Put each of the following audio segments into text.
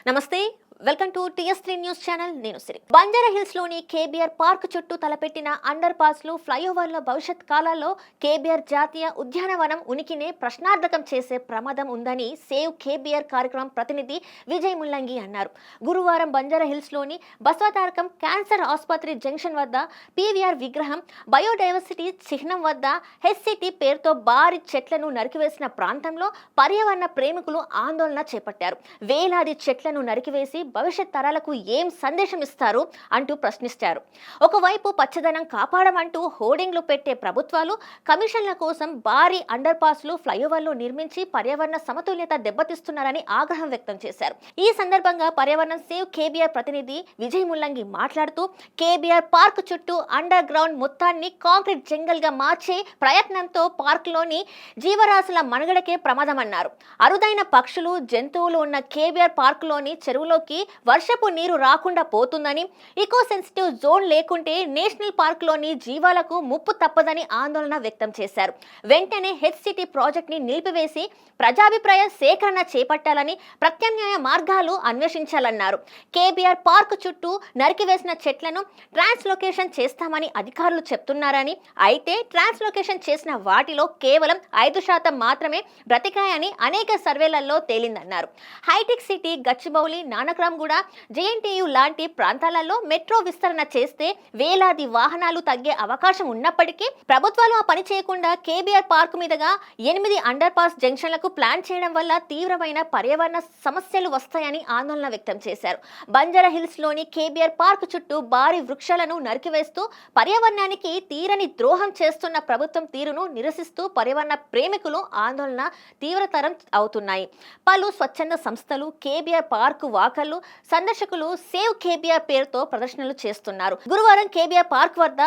నమస్తే, welcome to టీఎస్3 news channel. నేను సిరి. Banjara hills లోని కేబీఆర్ పార్క్ చుట్టూ తలపెట్టిన అండర్ పాస్లు, ఫ్లైఓవర్ల భవిష్యత్ కాలాల్లో కేబీఆర్ జాతీయ ఉద్యానవనం ఉనికినే ప్రశ్నార్థకం చేసే ప్రమాదం ఉందని సేవ్ కేబీఆర్ కార్యక్రమం ప్రతినిధి విజయ్ ముల్లంగి అన్నారు. గురువారం బంజారా హిల్స్ లోని బసవతారకం క్యాన్సర్ ఆసుపత్రి జంక్షన్ వద్ద పీవీఆర్ విగ్రహం, బయోడైవర్సిటీ చిహ్నం వద్ద హెచ్సిటీ పేరుతో భారీ చెట్లను నరికివేసిన ప్రాంతంలో పర్యావరణ ప్రేమికులు ఆందోళన చేపట్టారు. వేలాది చెట్లను నరికివేసి భవిష్యత్ తరాలకు ఏం సందేశం ఇస్తారు అంటూ ప్రశ్నిస్తారు. ఒకవైపు పచ్చదనం కాపాడమంటూ హోర్డింగ్లు పెట్టే ప్రభుత్వాలు కమిషన్ల కోసం భారీ అండర్ పాస్లు, ఫ్లైఓవర్లు నిర్మించి పర్యావరణ సమతుల్యత దెబ్బతీస్తున్నారని ఆగ్రహం వ్యక్తం చేశారు. ఈ సందర్భంగా పర్యావరణ సేవ్ కేబీఆర్ ప్రతినిధి విజయ్ ముల్లంగి మాట్లాడుతూ, కేబీఆర్ పార్క్ చుట్టూ అండర్ గ్రౌండ్ మొత్తాన్ని కాంక్రీట్ జంగల్ గా మార్చే ప్రయత్నంతో పార్క్లోని జీవరాశుల మనుగడకే ప్రమాదమన్నారు. అరుదైన పక్షులు, జంతువులు ఉన్న కేబీఆర్ పార్క్లోని చెరువులోకి వర్షపు నీరు రాకుండా పోతుందని, ఈకో సెన్సిటివ్ జోన్ లేకుంటే నేషనల్ పార్క్లోని జీవాలకు ముప్పు తప్పదని ఆందోళన వ్యక్తం చేశారు. వెంటనే హెచ్సిటీ ప్రాజెక్ట్ ని నిలిపివేసి ప్రజాభిప్రాయ సేకరణ చేపట్టాలని, ప్రత్యామ్నాయ మార్గాలు అన్వేషించాలన్నారు. కేబీఆర్ పార్క్ చుట్టూ నరికివేసిన చెట్లను ట్రాన్స్లొకేషన్ చేస్తామని అధికారులు చెప్తున్నారని, అయితే ట్రాన్స్లొకేషన్ చేసిన వాటిలో కేవలం 5% మాత్రమే బ్రతికాయని అనేక సర్వేలలో తేలిందన్నారు. హైటెక్ సిటీ, గచ్చిబౌలి, నానక్రామ్గూడ, జేఎన్టీయు లాంటి ప్రాంతాలలో మెట్రో విస్తరణ చేస్తే వేలాది వాహనాలు తగ్గే అవకాశం ఉన్నప్పటికీ ప్రభుత్వాలు ఆ పని చేయకుండా కేబీఆర్ పార్క్ మీదుగా 8 అండర్ పాస్ జంక్షన్లకు ప్లాన్ చేయడం వల్ల తీవ్రమైన పర్యావరణ సమస్యలు వస్తాయని ఆందోళన వ్యక్తం చేశారు. బంజారా హిల్స్ లోని కేబీఆర్ పార్క్ చుట్టూ భారీ వృక్షాలను నరికివేస్తూ పర్యావరణానికి తీరని ద్రోహం చేస్తున్న ప్రభుత్వం తీరును నిరసిస్తూ పర్యావరణ ప్రేమికులు ఆందోళన తీవ్రతరం అవుతున్నాయి. పలు స్వచ్ఛంద సంస్థలు, కేబీఆర్ పార్క్ వాకర్లు, సందర్శకులు సేవ్ కేబీఆర్ పేరుతో ప్రదర్శనలు చేస్తున్నారు. గురువారం కేబీఆర్ పార్క్ వద్ద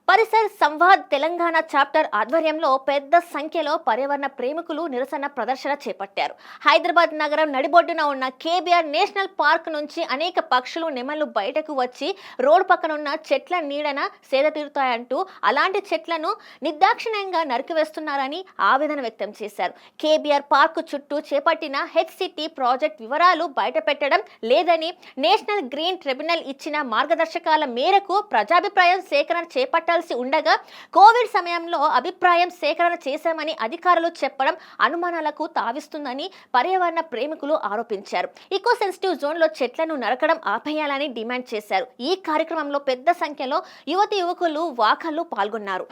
పరిసర్ సంవాద్ తెలంగాణ చాప్టర్ ఆధ్వర్యంలో పెద్ద సంఖ్యలో పర్యావరణ ప్రేమికులు నిరసన ప్రదర్శన చేపట్టారు. హైదరాబాద్ నగరం నడిబొడ్డున ఉన్న కేబీఆర్ నేషనల్ పార్క్ నుంచి అనేక పక్షులు, నెమళ్లు బయటకు వచ్చి రోడ్డు పక్కన ఉన్న చెట్ల నీడన సేద తీరుతాయంటూ అలాంటి చెట్లను నిర్దాక్షిణ్యంగా నరికివేస్తున్నారని ఆవేదన వ్యక్తం చేశారు. కేబీఆర్ పార్క్ చుట్టూ చేపట్టిన హెచ్సిటీ ప్రాజెక్ట్ వివరాలు బయటపెట్టడం లేదని, నేషనల్ గ్రీన్ ట్రిబ్యునల్ ఇచ్చిన మార్గదర్శకాల మేరకు ప్రజాభిప్రాయం సేకరణ చేపట్టాలి ఉండగా కోవిడ్ సమయంలో అభిప్రాయం సేకరణ చేశామని అధికారులు చెప్పడం అనుమానాలకు తావిస్తుందని పర్యావరణ ప్రేమికులు ఆరోపించారు. ఈకో సెన్సిటివ్ జోన్ లో చెట్లను నరకడం ఆపేయాలని డిమాండ్ చేశారు. ఈ కార్యక్రమంలో పెద్ద సంఖ్యలో యువతి యువకులు, వాకర్లు పాల్గొన్నారు.